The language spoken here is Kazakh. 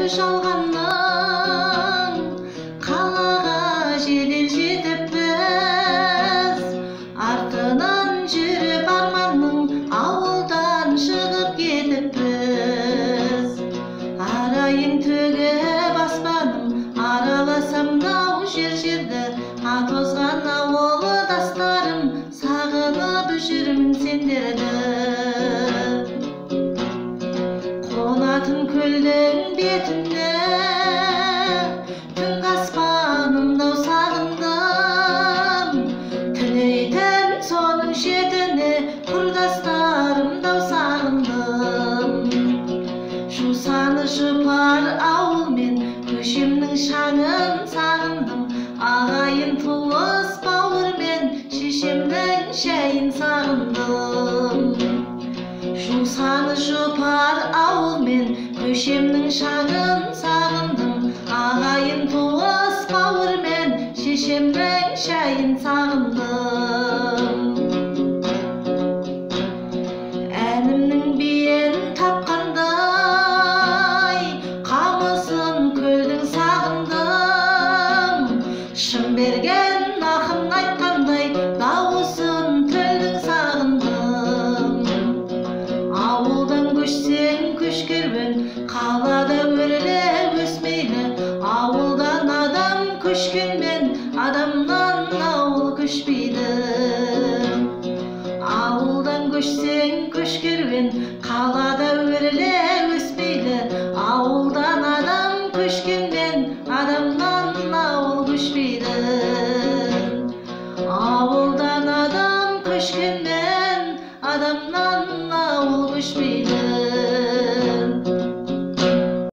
көш алғаннан қалаға жедел жетіппіз. Артынан жүріп арманның ауылдан шығып кетіппіз. Арайын төгіп аспаным, араласам нау жер-жерді. Атозған ауылы дастарым, сағынып жүрмін сендерді. Қонатын көлдің бетіне, түнгі аспанымдау сағындым. Тілейтін соның шетіне, құрдастарымдау сағындым. Жусаны жұпар ауылмен көшемнің шаңын сағындым. Ағайын туыс бауырмен шешемнің шайын сағындым. Жусаны жұпар ауылмен көшемнің шаңын сағындым. Ағайын туыс бауырмен шешемнің шайын сағындым. Әнімнің биен тапқандай, қамысын көлдің сағындым. Шын берген ақын айтқандай, дауысын тілдің сағындым. Ауылдан көшсең көшкербен, қалада өрле өсмейлі. Ауылдан адам көшкенмен, адамнан ауыл көшпейді. Ауылдан көшсең көшкербен, қалада өрле өсмейлі. Ауылдан адам көшкенмен, адамнан ауыл көшпейді. Ауылдан адам көшкенмен, адамнан ауыл көшпейді.